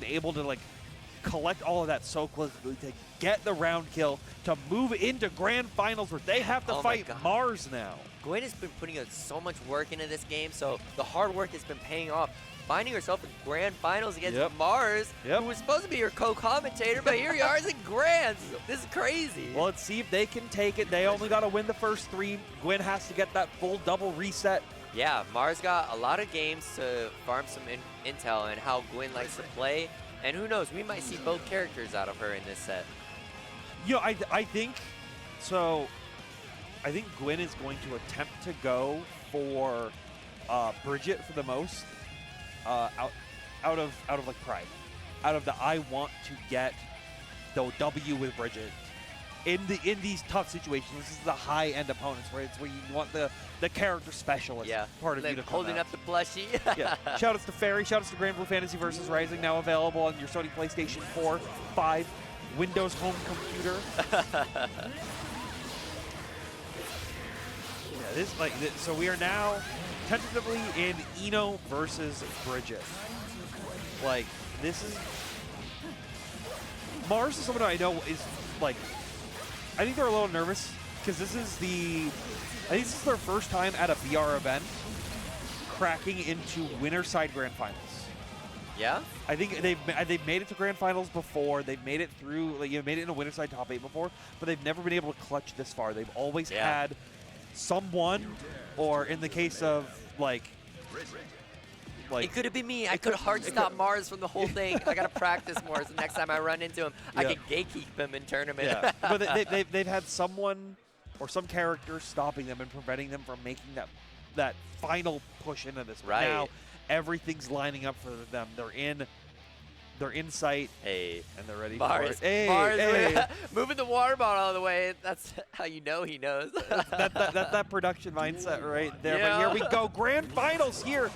able to like collect all of that so quickly to get the round kill to move into grand finals where they have to fight Mars now. Gwyn has been putting so much work into this game, so the hard work has been paying off. Finding herself in grand finals against Mars, who was supposed to be your co-commentator, but here you are in grands. This is crazy. Well, let's see if they can take it. They only got to win the first 3. Gwyn has to get that full double reset. Yeah, Mars got a lot of games to farm some intel and how Gwyn likes to play. And who knows, we might see both characters out of her in this set. You know, I think so. I think Gwyn is going to attempt to go for Bridget for the most out of like pride, out of the I want to get the W with Bridget in these tough situations. This is the high end opponents where it's where you want the character specialist part of you to come holding out. up the plushie. Shoutouts to Fairy, shoutouts to Grand Blue Fantasy vs. Rising, now available on your Sony PlayStation 4, 5, Windows home computer. So we are now tentatively in Eno versus Bridget. Like, this is... Mars is someone I know is, like... I think they're a little nervous, because this is their first time at a BR event cracking into winner side grand finals. Yeah? I think they've made it to grand finals before. They've made it through, like, you've made it in a winner side top 8 before, but they've never been able to clutch this far. They've always had someone, or in the case of like it could have been me. I could have hard stopped Mars from the whole thing. I gotta practice more, so next time I run into him, I can gatekeep him in tournament. Yeah. But they've had someone or some character stopping them and preventing them from making that final push into this. Right. Now everything's lining up for them. They're in sight. Hey. And they're ready Mars, for it. Mars, moving the water bottle out of the way. That's how you know he knows. that production mindset right there. But here we go. Grand finals here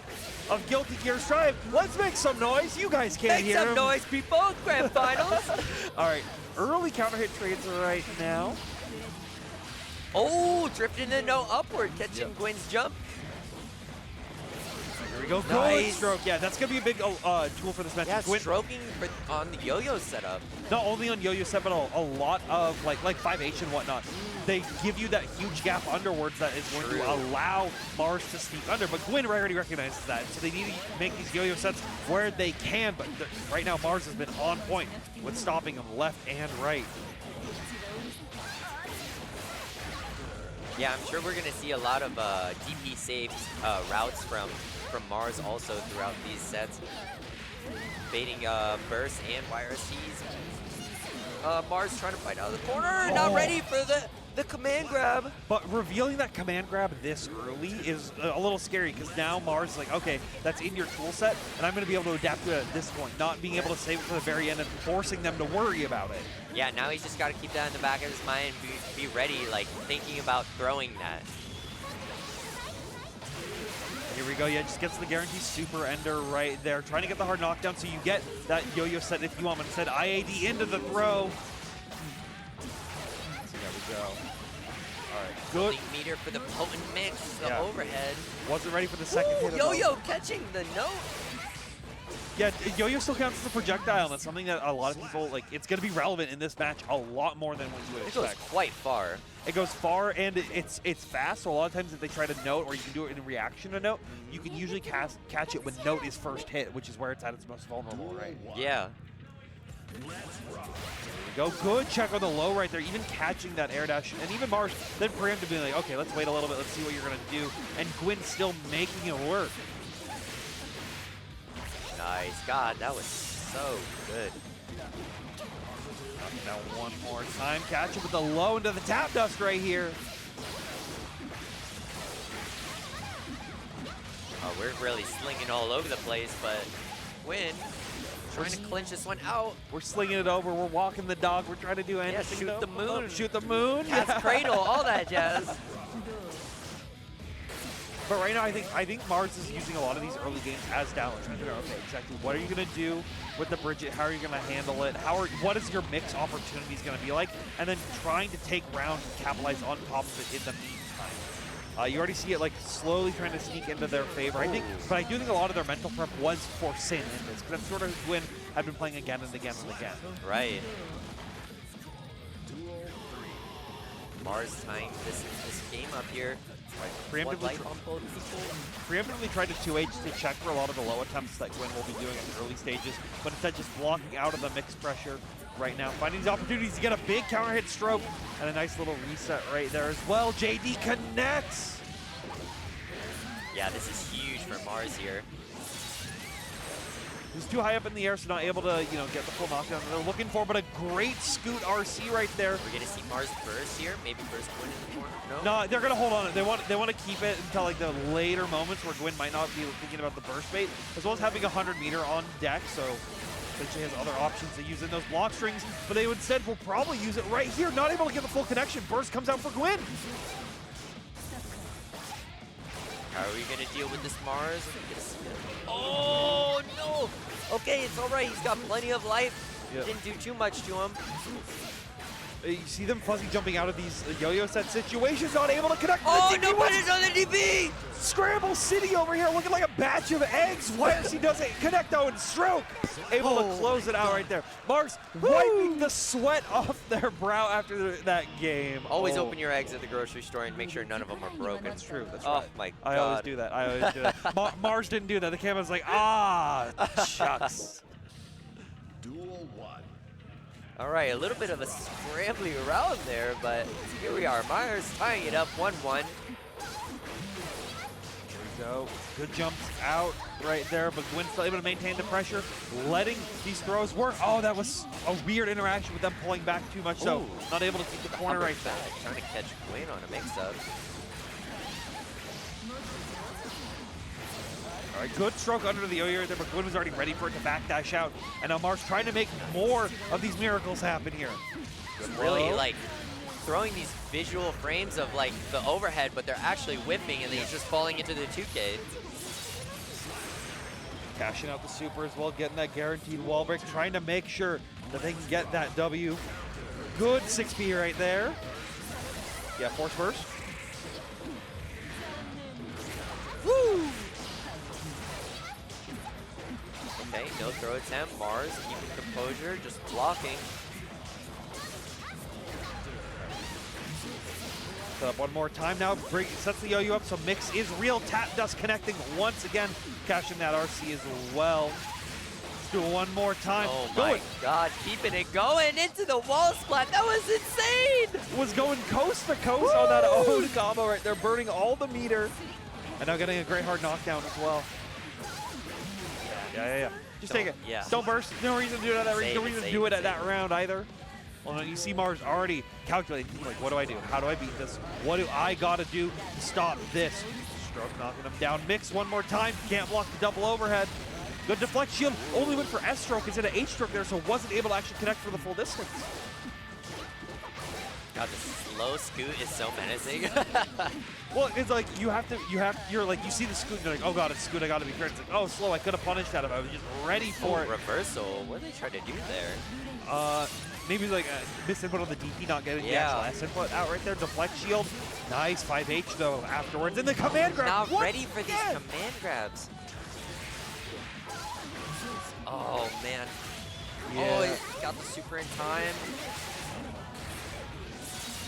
of Guilty Gear Strive. Let's make some noise. You guys can't hear Make some him. noise, people. Grand finals. All right. Early counter hit trades right now. Oh, drifting in no upward, catching Gwyn's jump. Here we go. Nice stroke. Yeah, that's going to be a big tool for this match. Yeah, stroking on the yo-yo setup. Not only on yo-yo set, but a lot of like 5H and whatnot. They give you that huge gap underwards that is going to allow Mars to sneak under. But Gwyn already recognizes that, so they need to make these yo-yo sets where they can. But right now, Mars has been on point with stopping them left and right. Yeah, I'm sure we're going to see a lot of DP safe routes from Mars also throughout these sets. Baiting bursts and YRCs. Mars trying to fight out of the corner, not ready for the command grab. But revealing that command grab this early is a little scary, because now Mars is like, okay, that's in your tool set, and I'm going to be able to adapt to it at this point, not being able to save it for the very end and forcing them to worry about it. Yeah, now he's just got to keep that in the back of his mind and be ready, like thinking about throwing that. Here we go. Yeah, just gets the guaranteed super ender right there. Trying to get the hard knockdown so you get that yo-yo set if you want. But instead, IAD into the throw. So there we go. All right, good. Meter for the potent mix, the overhead. Wasn't ready for the second hit. Yo-yo catching the note. Yeah, yo-yo still counts as a projectile, and that's something that a lot of people, like, it's going to be relevant in this match a lot more than what you would expect. It goes quite far. It goes far, and it's fast, so a lot of times if they try to note, or you can do it in reaction to note, you can usually catch it when note is first hit, which is where it's at its most vulnerable, right? Yeah. There we go. Good check on the low right there, even catching that air dash. And even Mars then preemptively like, okay, let's wait a little bit, let's see what you're going to do. And Gwyn still making it work. Nice. God, that was so good. Now one more time. Catch it with the low into the tap dust right here. Oh, we're really slinging all over the place, but Gwyn trying to clinch this one out. We're slinging it over. We're walking the dog. We're trying to do anything. Yeah, shoot the moon. Shoot the moon. Cat's cradle, all that jazz. But right now, I think Mars is using a lot of these early games as down. Trying to figure out, okay, exactly what are you going to do with the Bridget? How are you going to handle it? What is your mix opportunities going to be like? And then trying to take rounds and capitalize on top of it in the meantime. You already see it like slowly trying to sneak into their favor. But I do think a lot of their mental prep was for Sin in this, because I'm sort of Gwyn had been playing again and again and again. Right. Mars tying this game up here. Right. One life on both people. Preemptively tried to 2H to check for a lot of the low attempts that Gwyn will be doing at the early stages, but instead just blocking out of the mixed pressure right now. Finding these opportunities to get a big counter hit stroke and a nice little reset right there as well. JD connects. Yeah, this is huge for Mars here. He's too high up in the air, so not able to, get the full knockdown they're looking for, but a great scoot RC right there. We're gonna see Mars burst here, maybe burst Gwyn in the corner. No, they're gonna hold on. They want to keep it until like the later moments where Gwyn might not be thinking about the burst bait, as well as having 100 meter on deck, so essentially has other options to use in those block strings, but they instead will probably use it right here, not able to get the full connection. Burst comes out for Gwyn. How are we gonna deal with this Mars? Oh no! Okay, it's all right. He's got plenty of life. Yep. Didn't do too much to him. You see them fuzzy jumping out of these yo-yo set situations, not able to connect. Oh, no punish on the DP! Scramble City over here looking like a batch of eggs. YRC doesn't connect though, and Stroke able to close it out right there. Mars wiping the sweat off their brow after that game. Always open your eggs at the grocery store and make sure none of them are broken. That's true. That's oh right. My God. I always do that. I always do that. Mars didn't do that. The camera's like, shucks. Duel 1. All right, a little bit of a scrambly around there, but here we are. Mars tying it up 1-1. Go. Good jumps out right there, but Gwyn still able to maintain the pressure, letting these throws work. Oh, that was a weird interaction with them pulling back too much, so not able to keep the corner right there. Trying to catch Gwyn on a mix-up. All right, good stroke under the yo-yo there, but Gwyn was already ready for it to backdash out. And now Mars trying to make more of these miracles happen here. Really, like, throwing these visual frames of, like, the overhead, but they're actually whipping, and then he's just falling into the 2K. Cashing out the super as well, getting that guaranteed wall break, trying to make sure that they can get that W. Good 6P right there. Yeah, force first. Woo! Okay, no throw attempt. Mars keeping composure, just blocking. Set up one more time now. Sets the yo-yo up, so Mix is real. Tap Dust connecting once again. Cashing that RC as well. Let's do it one more time. Oh my God, keeping it going into the wall splat. That was insane! Was going coast to coast on that Ode combo right there, burning all the meter. And now getting a great hard knockdown as well. Yeah. Just take it. Yeah. Don't burst. No reason to do it at that range. No reason to do it at that round either. Well, no, you see Mars already calculating. Like, what do I do? How do I beat this? What do I gotta do to stop this? Stroke knocking him down. Mix one more time. Can't block the double overhead. Good deflect shield. Only went for S stroke instead of H stroke there, so wasn't able to actually connect for the full distance. God, the slow scoot is so menacing. Well, it's like you're like, you see the scoot and you're like, oh God, it's scoot, I gotta be correct. It's like, oh, slow, I could have punished that if I was just ready for it. Reversal, what are they trying to do there? Maybe like a misinput on the DP, not getting the actual S input out right there. Deflect shield, nice 5H though afterwards. And the command grab. Not ready for these command grabs. Oh man. Yeah. Oh, he got the super in time.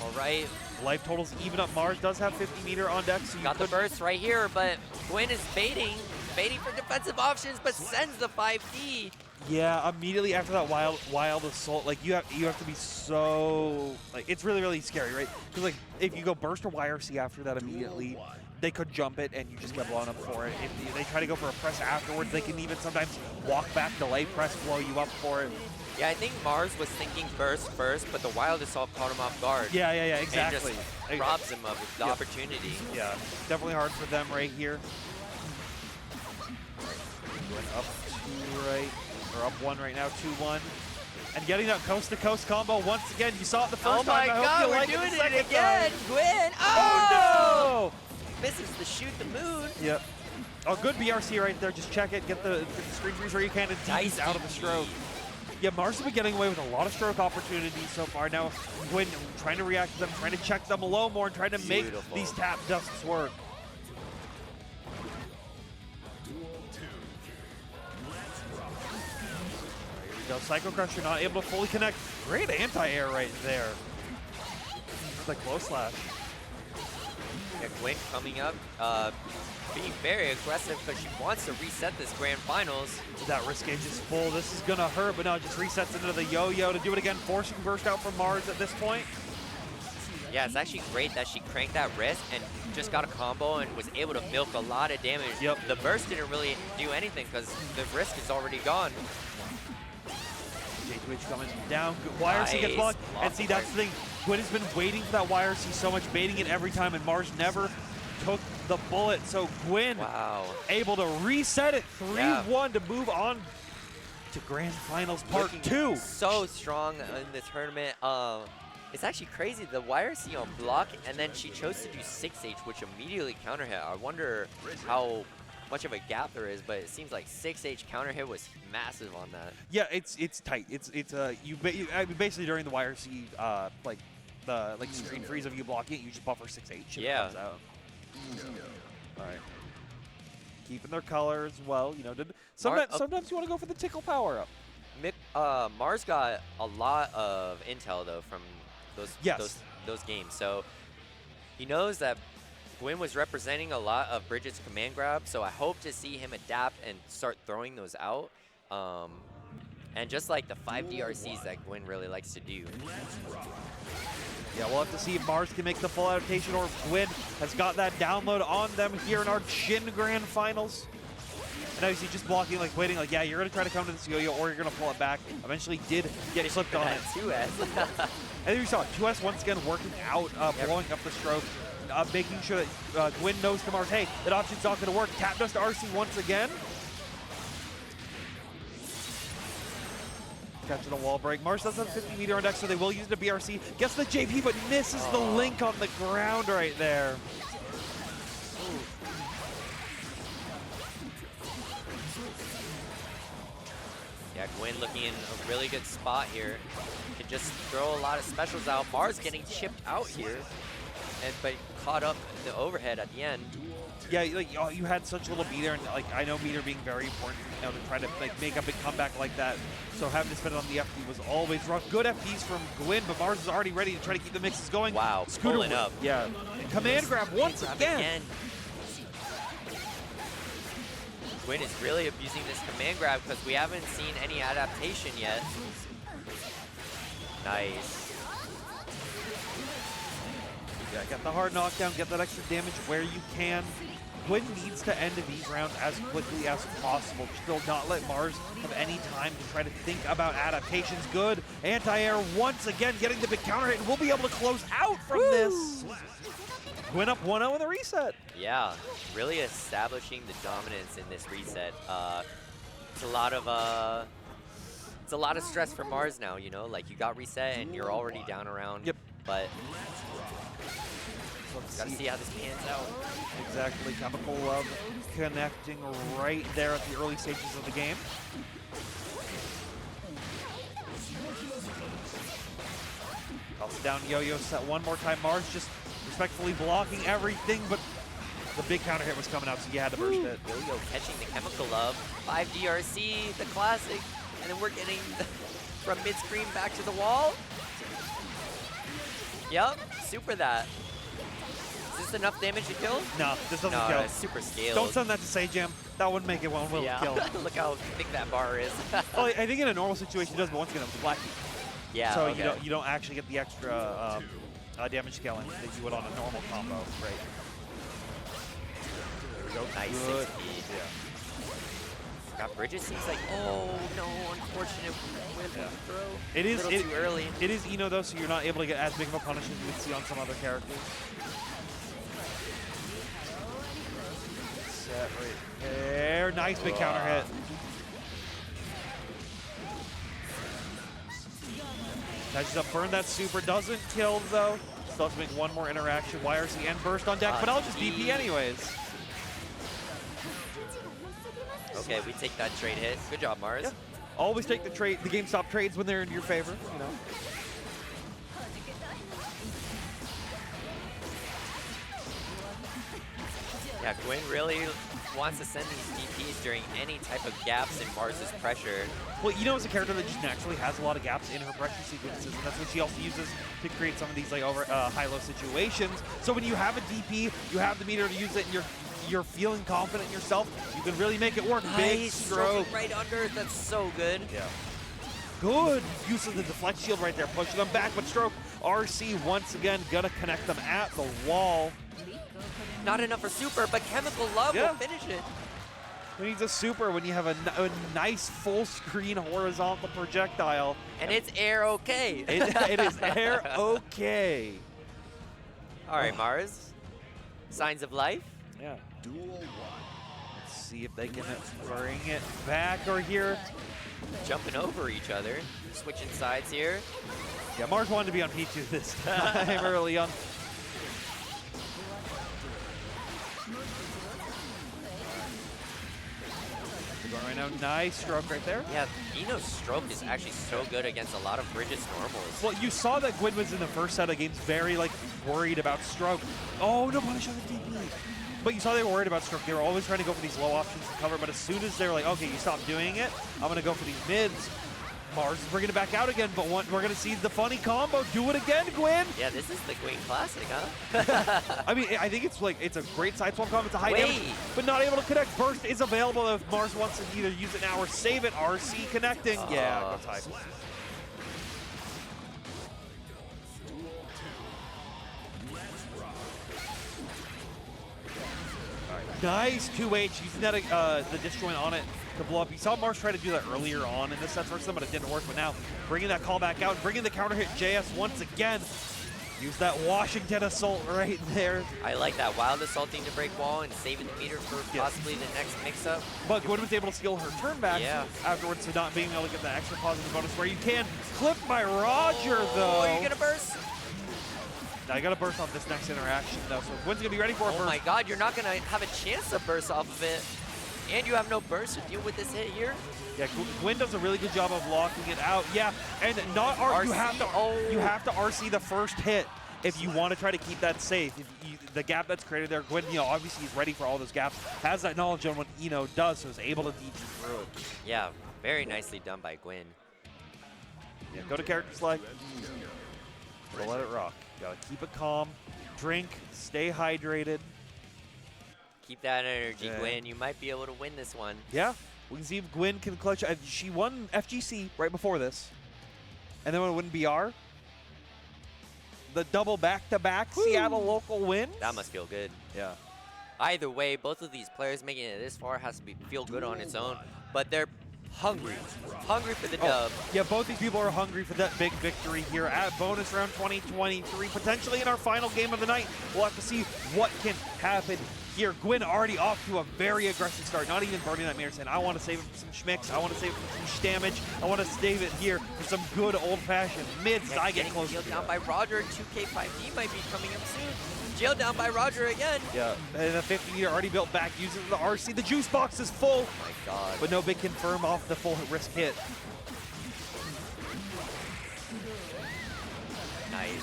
All right. Life totals even up. Mars does have 50 meter on deck, so you got the burst right here, but Gwyn is baiting for defensive options, but sends the 5D. Yeah, immediately after that wild assault, like you have to be so, like, it's really scary, right? Because like if you go burst or YRC after that immediately, they could jump it and you just get blown up for it. If they try to go for a press afterwards, they can even sometimes walk back, delay press, blow you up for it. Yeah, I think Mars was thinking burst first, but the wild assault caught him off guard. Yeah, exactly. And just robs him of the opportunity. Yeah, definitely hard for them right here. Going up 2 right, or up 1 right now, 2-1. And getting that coast-to-coast combo once again. You saw it the first time. Oh my God, we're doing it again, Gwyn! Oh no! Misses the shoot the moon. Yep. Oh, good BRC right there. Just check it, get the screen freeze where you can, and dice out of the stroke. Yeah, Mars has been getting away with a lot of stroke opportunities so far. Now, Gwyn trying to react to them, trying to check them a low more, and trying to make these tap dusts work. No, Psycho Crusher not able to fully connect. Great anti-air right there. The close slash. Yeah, Gwyn coming up, being very aggressive because she wants to reset this grand finals. That risk gauge is full. This is gonna hurt, but now it just resets into the yo-yo to do it again, forcing burst out from Mars at this point. Yeah, it's actually great that she cranked that wrist and just got a combo and was able to milk a lot of damage. Yep. The burst didn't really do anything because the risk is already gone. Twitch coming down. YRC gets blocked. And see, that's the thing. Gwyn has been waiting for that YRC so much, baiting it every time, and Mars never took the bullet. So Gwyn able to reset it 3-1 to move on to Grand Finals Part 2. So strong in the tournament. It's actually crazy. The YRC on block, and then she chose to do 6H, which immediately counter hit. I wonder how much of a gap there is, but it seems like 6H counter hit was massive on that. Yeah, it's tight. It's basically during the YRC the screen freeze of you blocking it, you just buffer 6H. And it comes out. All right. Keeping their color as well. You know, sometimes you want to go for the tickle power up. Mars got a lot of intel though from those games, so he knows that Gwyn was representing a lot of Bridget's command grab, so I hope to see him adapt and start throwing those out. And just like the 5 DRCs that Gwyn really likes to do. Yeah, we'll have to see if Mars can make the full adaptation or if Gwyn has got that download on them here in our Jin Grand Finals. And now you see just blocking, like waiting, like, yeah, you're going to try to come to this yo-yo or you're going to pull it back. Eventually did get clipped on it. 2S. And then you saw 2S once again working out, blowing up the stroke, making sure that Gwyn knows to Mars, hey, that option's not going to work. Tap dust to RC once again. Catching a wall break. Mars does have 50 meter on deck, so they will use the BRC. Gets the JP, but misses the link on the ground right there. Yeah, Gwyn looking in a really good spot here. Can just throw a lot of specials out. Mars getting chipped out here, but caught up in the overhead at the end. Yeah, like you had such little meter, and like I know meter being very important, you know, to try to like make a big comeback like that. So having to spend it on the FD was always rough. Good FDs from Gwyn, but Mars is already ready to try to keep the mixes going. Wow, Scooter pulling up. Yeah, and command grab once again. Gwyn is really abusing this command grab because we haven't seen any adaptation yet. Nice. Yeah, get the hard knockdown, get that extra damage where you can. Gwyn needs to end these rounds as quickly as possible. Still not let Mars have any time to try to think about adaptations. Good anti-air once again, getting the big counter hit, and we'll be able to close out from this. Gwyn up 1-0 in the reset. Yeah, really establishing the dominance in this reset. It's a lot of stress for Mars now, you know, like you got reset and you're already down around. Yep. But gotta see how this pans out. Exactly, Chemical Love connecting right there at the early stages of the game. Toss down yo-yo set one more time. Mars just respectfully blocking everything, but the big counter hit was coming out, so you had to burst it. Yo-yo catching the Chemical Love. 5 DRC, the classic. And then we're getting from mid-screen back to the wall. Yep, super that. Is this enough damage to kill? No, this doesn't no, kill. It's super scaled. Don't send that to Sajam. That wouldn't make it one will kill. Look how thick that bar is. Well, I think in a normal situation it does, but once again, it was black. Yeah, so okay. you don't actually get the extra damage scaling that you would on a normal combo. Right. There we go. Nice Good. 6 speed. God, Bridget seems like, oh no, unfortunate whip throw. It is too early. It is Eno though, so you're not able to get as big of a punish as you would see on some other characters. Set right there. Nice big counter hit. Catches up, burn that super, doesn't kill though. Still have to make one more interaction. YRC and burst on deck, but I'll just DP anyways. Okay, we take that trade hit. Good job, Mars. Yeah. Always take the GameStop trades when they're in your favor, you know. Yeah, Gwyn really wants to send these DPs during any type of gaps in Mars's pressure. Well, Ino is a character that just naturally has a lot of gaps in her pressure sequences, and that's what she also uses to create some of these like high-low situations. So when you have a DP, you have the meter to use it, and you're feeling confident in yourself, you can really make it work. Big Nice stroke. right under. That's so good. Yeah. Good use of the deflect shield right there, pushing them back, but Stroke RC once again gonna connect them at the wall. Not enough for super, but Chemical Love Yeah. will finish it. Who needs a super when you have a nice full screen horizontal projectile? And it's air okay. It is air okay. All right, Mars. Signs of life. Yeah. Duel 1. Let's see if they can bring it back or here. Jumping over each other. Switching sides here. Yeah, Mars wanted to be on P2 this time early on. Going right now, nice stroke right there. Yeah, Ino's stroke is actually so good against a lot of Bridget's normals. Well, you saw that Gwyn was in the first set of games very worried about stroke. Oh, no punish on the DP. But you saw they were worried about stroke. They were always trying to go for these low options to cover, but as soon as they're like, okay, you stop doing it, I'm going to go for these mids. Mars is bringing it back out again, but we're going to see the funny combo. Do it again, Gwyn. Yeah, this is the Gwyn Classic, huh? I mean, I think it's a great side swap combo. It's a high damage, Wait. but not able to connect. Burst is available if Mars wants to either use it now or save it. RC connecting. Yeah, goes high. Nice 2H, using that the disjoint on it to blow up. You saw Mars try to do that earlier on in the sets versus them, but it didn't work. But now, bringing that call back out, bringing the counter hit JS once again. Use that Washington assault right there. I like that. Wild assaulting to break wall and saving the meter for possibly the next mix-up. But Gwyn was able to steal her turn back afterwards, so not being able to get that extra positive bonus where you can. Clipped by Roger, though. Oh, you're going to burst? Now you got to burst off this next interaction, though. So Gwyn's going to be ready for a burst. Oh my god, you're not going to have a chance to burst off of it. And you have no burst to deal with this hit here. Yeah, Gwyn does a really good job of locking it out. Yeah, and not RC. You have to RC the first hit if you want to try to keep that safe. The gap that's created there, Gwyn, obviously he's ready for all those gaps. Has that knowledge on what Ino does, so is able to DG through it. Yeah, very nicely done by Gwyn. Yeah, go to character select. We'll let it rock. Gotta keep it calm, drink, stay hydrated. Keep that energy, Yeah. Gwyn. You might be able to win this one. Yeah, we can see if Gwyn can clutch. She won FGC right before this. And then when it won BR, the double back-to-back Seattle local win. That must feel good. Yeah. Either way, both of these players making it this far has to feel good on its own, but they're hungry. Hungry for the dub. Yeah, both these people are hungry for that big victory here at bonus round 2023. Potentially in our final game of the night. We'll have to see what can happen here. Gwyn already off to a very aggressive start. Not even burning that mirror, saying, I want to save it for some schmicks. I want to save it for some damage. I want to save it here for some good old-fashioned mids. I get close to down by Roger. 2K5D might be coming up soon. Jailed down by Roger again. Yeah, and the 50 meter already built back, using the RC. The juice box is full. Oh my god. But no big confirm off the full risk hit. Nice.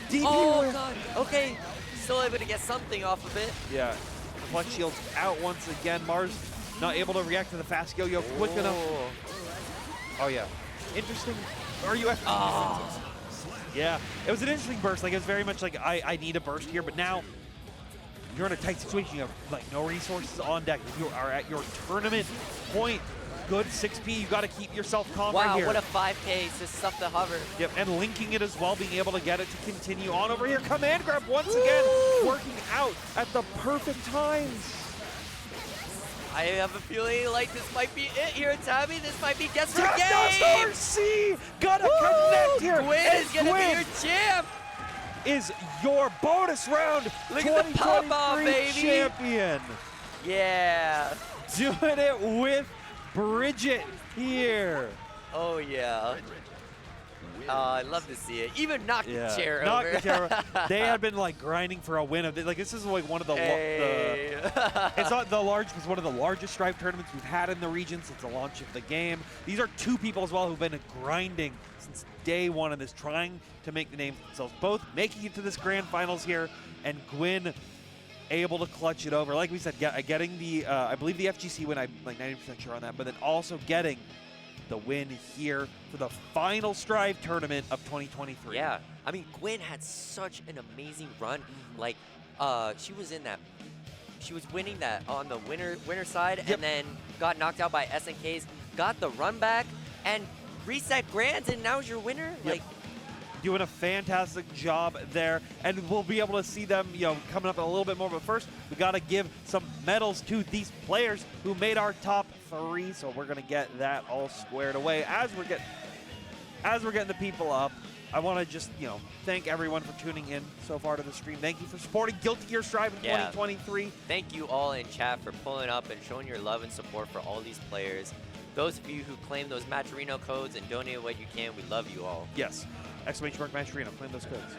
DP Oh win. god. Okay. Still able to get something off of it. Yeah. Flex shield's out once again. Mars not able to react to the fast yo-yo quick enough. Oh yeah. Interesting. Are you Yeah, it was an interesting burst. Like, it was very much like, I need a burst here, but now you're in a tight situation. You have no resources on deck. If you are at your tournament point, good 6P, you got to keep yourself calm right here. Wow, what a 5K to stuff the hover. Yep, and linking it as well, being able to get it to continue on over here. Command grab once again, working out at the perfect times. I have a feeling like this might be it here, Tabby. This might be guess for Tap game. RC! Gotta connect here. Gwyn And is gonna be Gwyn your champ. is your bonus round Look at the pop-off, 2023 baby. champion. Yeah. Doing it with Bridget here. Oh yeah. I love to see it. Even knock the chair Knock over. the chair. They had been grinding for a win. This is one of the it's not the large. It's one of the largest Stripe tournaments we've had in the region since the launch of the game. These are two people as well who've been grinding since day one and is trying to make the name for themselves. Both making it to this grand finals here, and Gwyn able to clutch it over. Like we said, getting the, I believe the FGC win, I'm like 90% sure on that, but then also getting the win here for the final Strive tournament of 2023. Yeah, I mean, Gwyn had such an amazing run. Like, she was in that, she was winning that on the winner side, Yep. and then got knocked out by SNKs, got the run back, and reset grands, and now's your winner. Yep. Like, Doing a fantastic job there, and we'll be able to see them, coming up a little bit more. But first, we got to give some medals to these players who made our top 3. So we're gonna get that all squared away as we're getting the people up. I want to just thank everyone for tuning in so far to the stream. Thank you for supporting Guilty Gear Strive in 2023. Thank you all in chat for pulling up and showing your love and support for all these players. Those of you who claim those Matcherino codes and donate what you can, we love you all. Yes. !Matcherino, claim those codes.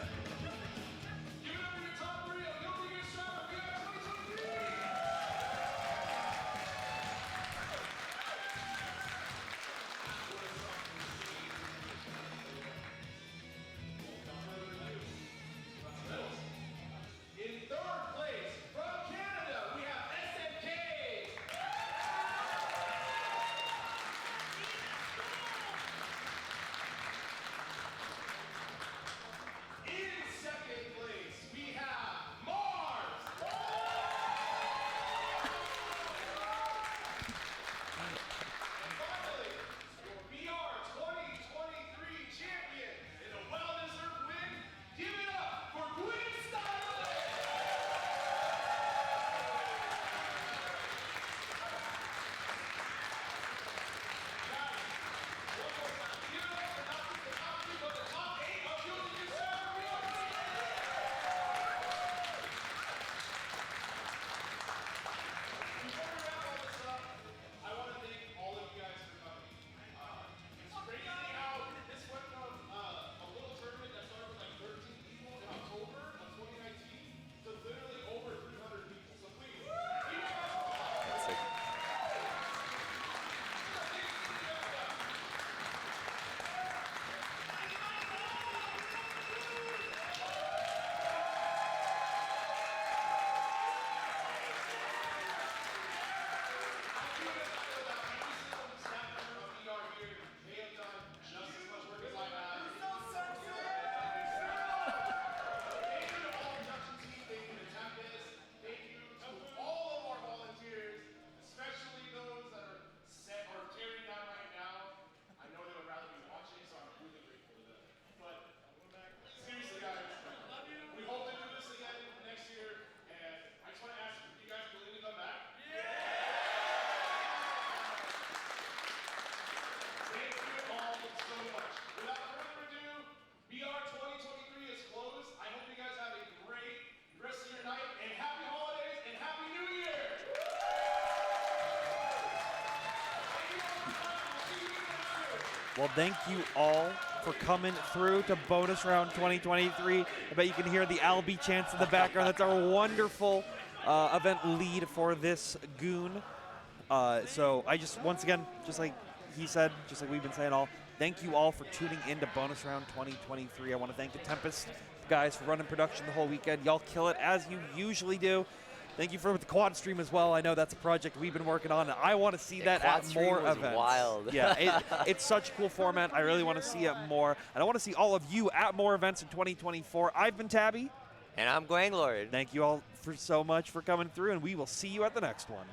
Well, thank you all for coming through to bonus round 2023. I bet you can hear the Albie chants in the background. That's our wonderful event lead for this goon. So I just, once again, just like he said, just like we've been saying thank you all for tuning in to bonus round 2023. I want to thank the Tempest guys for running production the whole weekend. Y'all kill it as you usually do. Thank you for the quad stream as well. I know that's a project we've been working on, and I want to see that at more events. Wild. Yeah, it's such a cool format. I really want to see it more, and I want to see all of you at more events in 2024. I've been Tabby. And I'm Gwanglord. Thank you all so much for coming through, and we will see you at the next one.